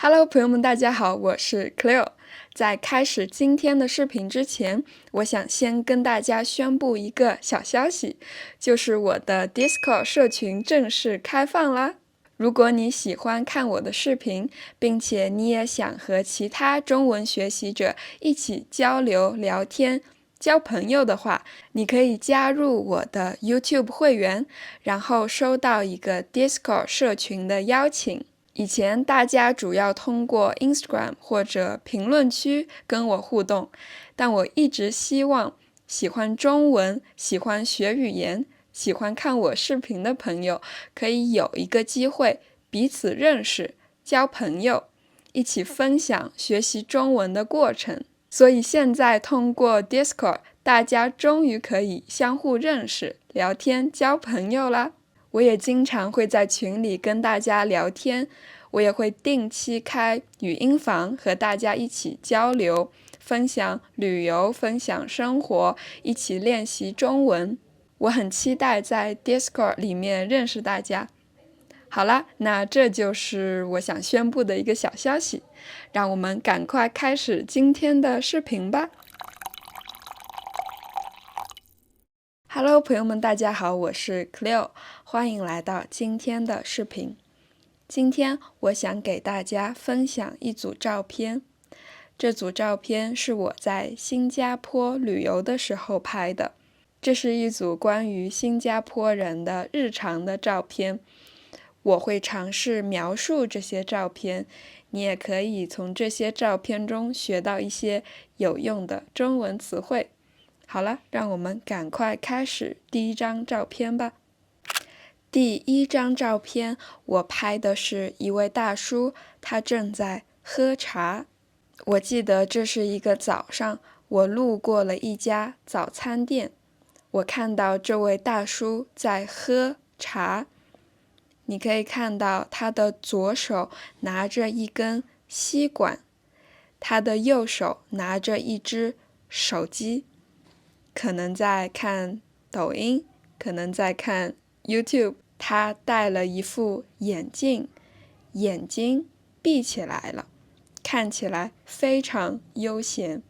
Hello，朋友们，大家好，我是 Cleo。在开始今天的视频之前，我想先跟大家宣布一个小消息，就是我的 Discord 社群正式开放啦。如果你喜欢看我的视频，并且你也想和其他中文学习者一起交流、聊天、交朋友的话，你可以加入我的 YouTube 会员，然后收到一个 Discord 社群的邀请。以前大家主要通过 Instagram 或者评论区跟我互动，但我一直希望喜欢中文、喜欢学语言、喜欢看我视频的朋友可以有一个机会彼此认识、交朋友，一起分享学习中文的过程。所以现在通过 Discord， 大家终于可以相互认识、聊天、交朋友啦。我也经常会在群里跟大家聊天，我也会定期开语音房和大家一起交流，分享旅游，分享生活，一起练习中文。我很期待在 Discord 里面认识大家。好啦，那这就是我想宣布的一个小消息，让我们赶快开始今天的视频吧。Hello， 朋友们，大家好，我是 Cleo， 欢迎来到今天的视频。今天我想给大家分享一组照片，这组照片是我在新加坡旅游的时候拍的。这是一组关于新加坡人的日常的照片，我会尝试描述这些照片，你也可以从这些照片中学到一些有用的中文词汇。好了，让我们赶快开始第一张照片吧。第一张照片，我拍的是一位大叔，他正在喝茶。我记得这是一个早上，我路过了一家早餐店，我看到这位大叔在喝茶。你可以看到他的左手拿着一根吸管，他的右手拿着一只手机，可能在看抖音，可能在看 YouTube。他戴了一副眼镜，眼睛闭起来了，看起来非常悠闲。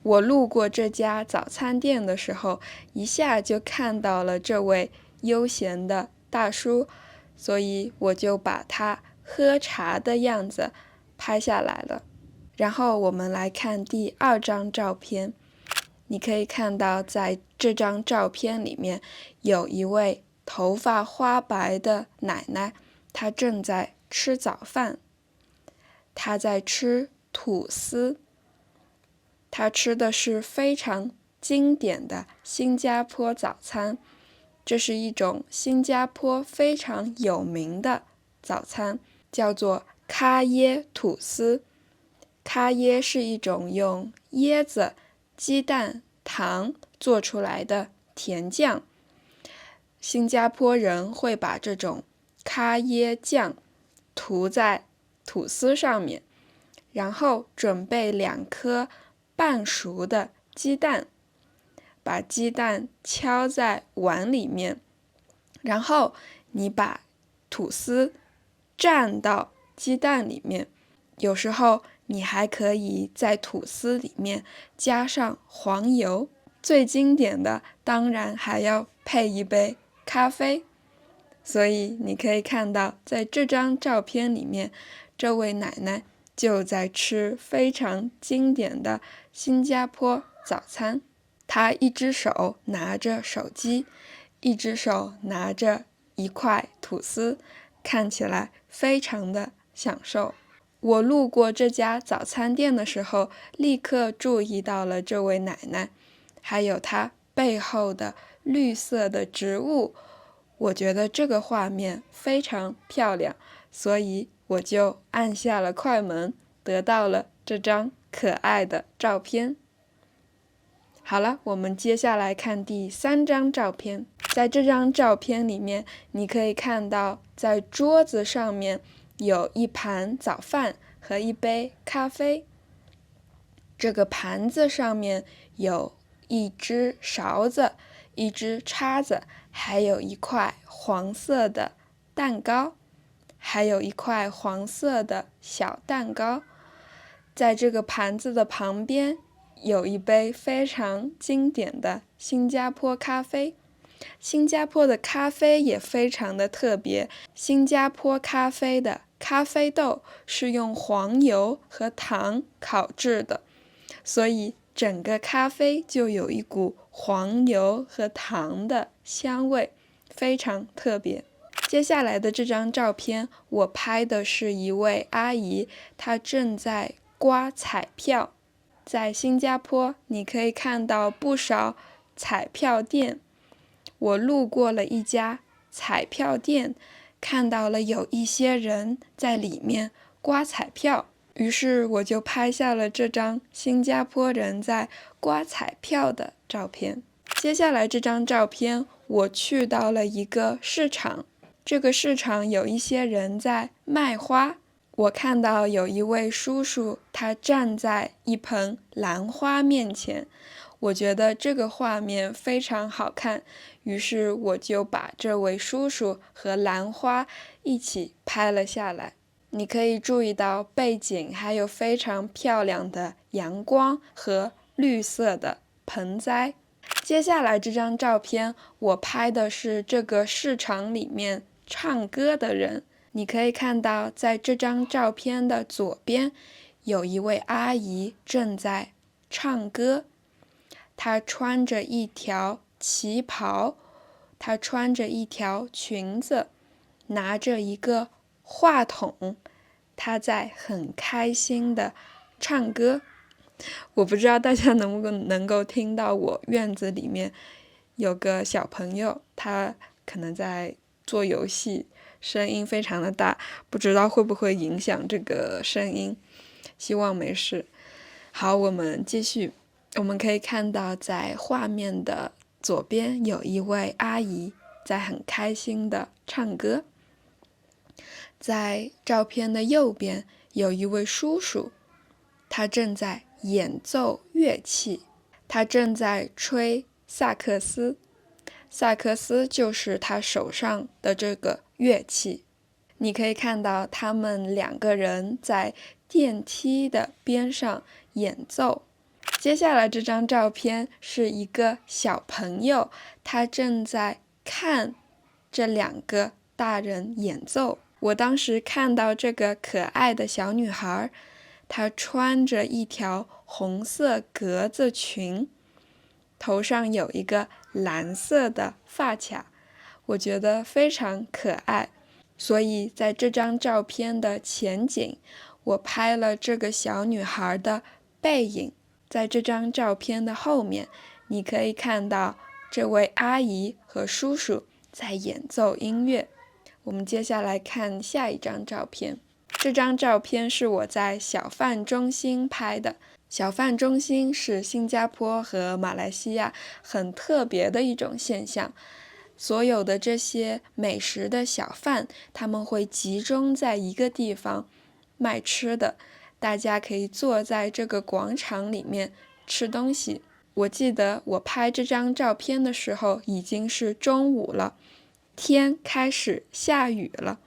我路过这家早餐店的时候，一下就看到了这位悠闲的大叔，所以我就把他喝茶的样子拍下来了。然后我们来看第二张照片，你可以看到在这张照片里面有一位头发花白的奶奶，她正在吃早饭，她在吃吐司，她吃的是非常经典的新加坡早餐，这是一种新加坡非常有名的早餐，叫做咖椰吐司。咖椰是一种用椰子、鸡蛋、糖做出来的甜酱。新加坡人会把这种咖椰酱涂在吐司上面，然后准备2颗半熟的鸡蛋，把鸡蛋敲在碗里面，然后你把吐司蘸到鸡蛋里面，有时候你还可以在吐司里面加上黄油，最经典的当然还要配一杯咖啡。所以你可以看到在这张照片里面，这位奶奶就在吃非常经典的新加坡早餐。她一只手拿着手机，一只手拿着一块吐司，看起来非常的享受。我路过这家早餐店的时候，立刻注意到了这位奶奶，还有她背后的绿色的植物。我觉得这个画面非常漂亮，所以我就按下了快门，得到了这张可爱的照片。好了，我们接下来看第3张照片。在这张照片里面，你可以看到在桌子上面有一盘早饭和一杯咖啡。这个盘子上面有一只勺子，一只叉子，还有一块黄色的蛋糕。还有一块黄色的小蛋糕。在这个盘子的旁边有一杯非常经典的新加坡咖啡。新加坡的咖啡也非常的特别，新加坡咖啡的咖啡豆是用黄油和糖烤制的，所以整个咖啡就有一股黄油和糖的香味，非常特别。接下来的这张照片，我拍的是一位阿姨，她正在刮彩票。在新加坡，你可以看到不少彩票店。我路过了一家彩票店，看到了有一些人在里面刮彩票，于是我就拍下了这张新加坡人在刮彩票的照片。接下来这张照片，我去到了一个市场，这个市场有一些人在卖花。我看到有一位叔叔，他站在一盆兰花面前，我觉得这个画面非常好看，于是我就把这位叔叔和兰花一起拍了下来。你可以注意到背景还有非常漂亮的阳光和绿色的盆栽。接下来这张照片，我拍的是这个市场里面唱歌的人。你可以看到，在这张照片的左边，有一位阿姨正在唱歌。她穿着一条旗袍，她穿着一条裙子，拿着一个话筒，她在很开心地唱歌。我不知道大家能够听到我院子里面有个小朋友，他可能在做游戏，声音非常的大，不知道会不会影响这个声音，希望没事。好，我们继续。我们可以看到在画面的左边有一位阿姨在很开心的唱歌，在照片的右边有一位叔叔，他正在演奏乐器，他正在吹萨克斯。萨克斯就是他手上的这个乐器。你可以看到他们两个人在电梯的边上演奏。接下来这张照片是一个小朋友，他正在看这两个大人演奏。我当时看到这个可爱的小女孩，她穿着一条红色格子裙，头上有一个蓝色的发卡，我觉得非常可爱。所以在这张照片的前景，我拍了这个小女孩的背影。在这张照片的后面，你可以看到这位阿姨和叔叔在演奏音乐。我们接下来看下一张照片。这张照片是我在小贩中心拍的。小贩中心是新加坡和马来西亚很特别的一种现象。所有的这些美食的小贩，他们会集中在一个地方卖吃的。大家可以坐在这个广场里面吃东西。我记得我拍这张照片的时候已经是中午了，天开始下雨了。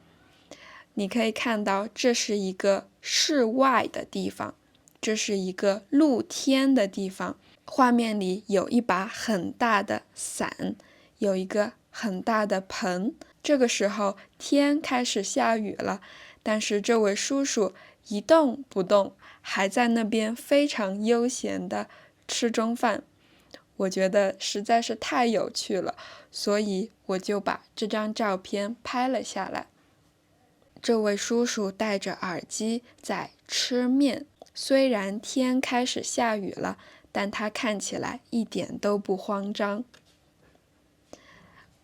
你可以看到这是一个室外的地方，这是一个露天的地方。画面里有一把很大的伞，有一个很大的盆。这个时候天开始下雨了，但是这位叔叔一动不动，还在那边非常悠闲地吃中饭。我觉得实在是太有趣了，所以我就把这张照片拍了下来。这位叔叔戴着耳机在吃面，虽然天开始下雨了，但他看起来一点都不慌张。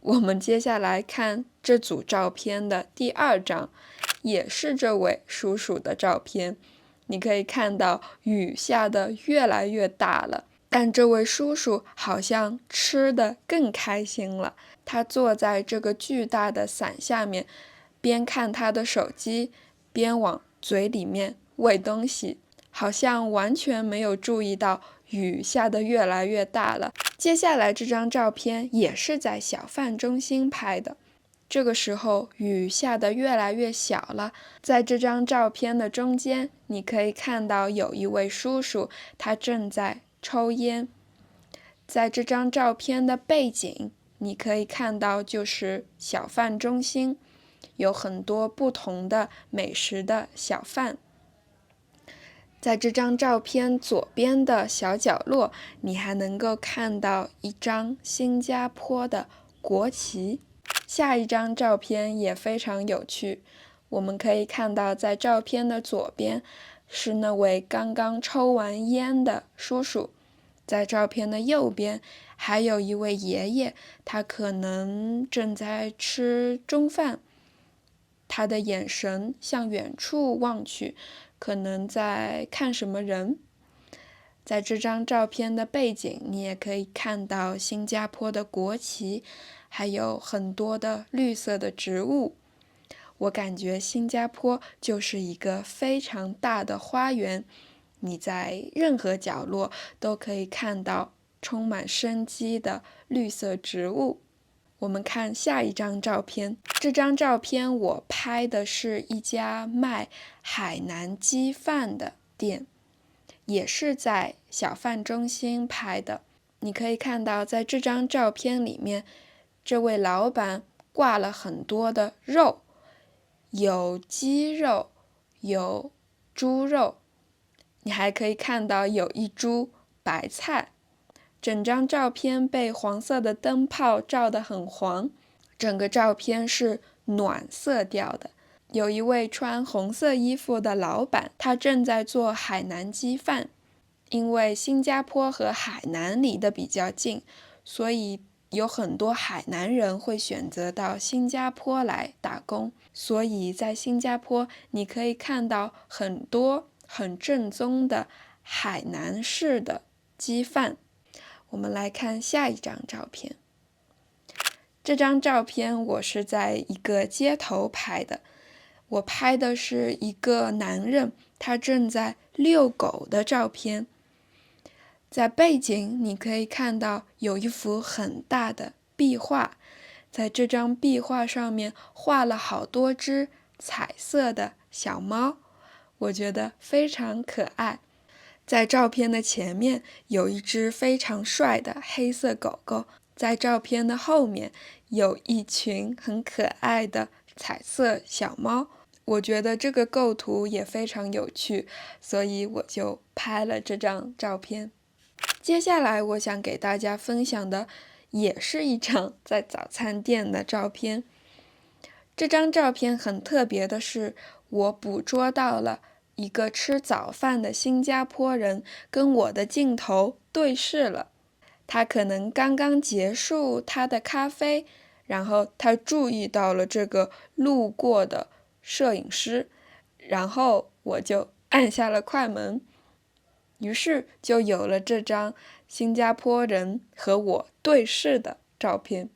我们接下来看这组照片的第二张，也是这位叔叔的照片。你可以看到雨下得越来越大了，但这位叔叔好像吃得更开心了。他坐在这个巨大的伞下面，边看他的手机，边往嘴里面喂东西，好像完全没有注意到雨下得越来越大了。接下来这张照片也是在小贩中心拍的。这个时候雨下得越来越小了，在这张照片的中间，你可以看到有一位叔叔，他正在抽烟。在这张照片的背景，你可以看到就是小贩中心，有很多不同的美食的小贩。在这张照片左边的小角落，你还能够看到一张新加坡的国旗。下一张照片也非常有趣，我们可以看到在照片的左边是那位刚刚抽完烟的叔叔，在照片的右边还有一位爷爷，他可能正在吃中饭，他的眼神向远处望去，可能在看什么人。在这张照片的背景，你也可以看到新加坡的国旗，还有很多的绿色的植物。我感觉新加坡就是一个非常大的花园，你在任何角落都可以看到充满生机的绿色植物。我们看下一张照片，这张照片我拍的是一家卖海南鸡饭的店，也是在小贩中心拍的。你可以看到在这张照片里面，这位老板挂了很多的肉，有鸡肉，有猪肉，你还可以看到有一株白菜。整张照片被黄色的灯泡照得很黄，整个照片是暖色调的。有一位穿红色衣服的老板，他正在做海南鸡饭。因为新加坡和海南离得比较近，所以有很多海南人会选择到新加坡来打工。所以在新加坡，你可以看到很多很正宗的海南式的鸡饭。我们来看下一张照片。这张照片我是在一个街头拍的，我拍的是一个男人，他正在遛狗的照片。在背景你可以看到有一幅很大的壁画，在这张壁画上面画了好多只彩色的小猫，我觉得非常可爱。在照片的前面有一只非常帅的黑色狗狗，在照片的后面有一群很可爱的彩色小猫，我觉得这个构图也非常有趣，所以我就拍了这张照片。接下来我想给大家分享的也是一张在早餐店的照片。这张照片很特别的是，我捕捉到了一个吃早饭的新加坡人跟我的镜头对视了。他可能刚刚结束他的咖啡，然后他注意到了这个路过的摄影师，然后我就按下了快门，于是就有了这张新加坡人和我对视的照片。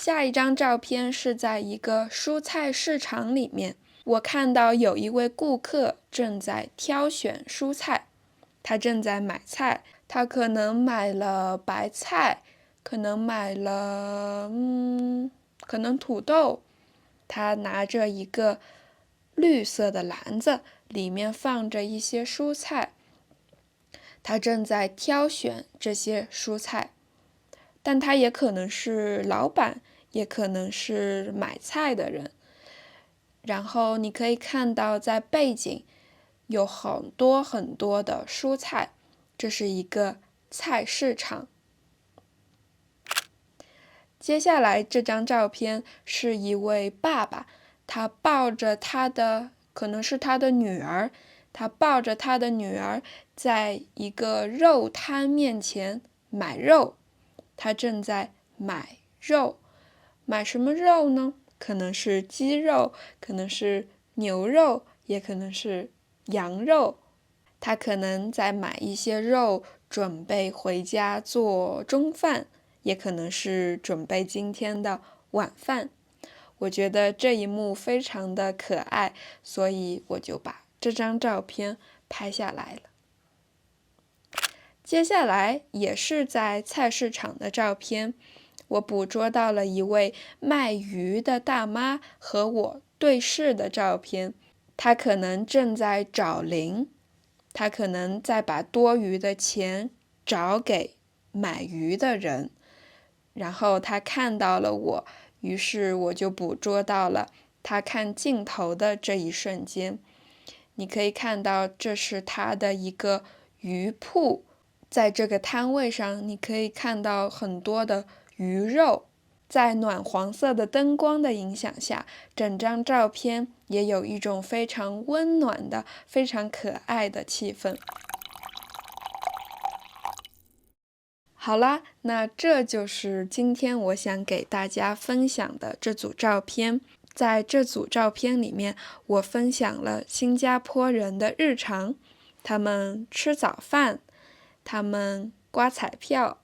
下一张照片是在一个蔬菜市场里面，我看到有一位顾客正在挑选蔬菜，他正在买菜，他可能买了白菜，可能买了可能土豆，他拿着一个绿色的篮子，里面放着一些蔬菜，他正在挑选这些蔬菜，但他也可能是老板，也可能是买菜的人。然后你可以看到在背景有很多很多的蔬菜，这是一个菜市场。接下来这张照片是一位爸爸，他抱着他的，可能是他的女儿，他抱着他的女儿在一个肉摊面前买肉，他正在买肉。买什么肉呢？可能是鸡肉，可能是牛肉，也可能是羊肉。他可能在买一些肉，准备回家做中饭，也可能是准备今天的晚饭。我觉得这一幕非常的可爱，所以我就把这张照片拍下来了。接下来也是在菜市场的照片，我捕捉到了一位卖鱼的大妈和我对视的照片。她可能正在找零，她可能在把多余的钱找给买鱼的人。然后她看到了我，于是我就捕捉到了她看镜头的这一瞬间。你可以看到，这是她的一个鱼铺，在这个摊位上，你可以看到很多的鱼肉。在暖黄色的灯光的影响下，整张照片也有一种非常温暖的、非常可爱的气氛。好啦，那这就是今天我想给大家分享的这组照片。在这组照片里面，我分享了新加坡人的日常，他们吃早饭，他们刮彩票，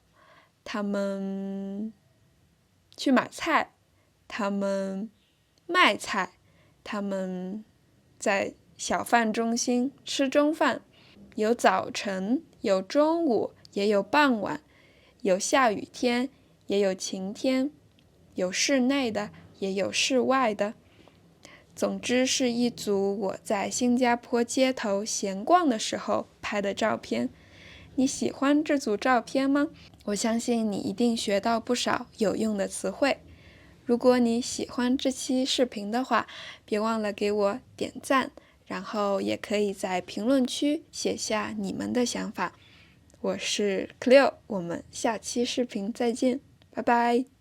他们去买菜，他们卖菜，他们在小贩中心吃中饭，有早晨，有中午，也有傍晚，有下雨天，也有晴天，有室内的，也有室外的。总之是一组我在新加坡街头闲逛的时候拍的照片。你喜欢这组照片吗？我相信你一定学到不少有用的词汇。如果你喜欢这期视频的话，别忘了给我点赞，然后也可以在评论区写下你们的想法。我是 Cleo，我们下期视频再见，拜拜。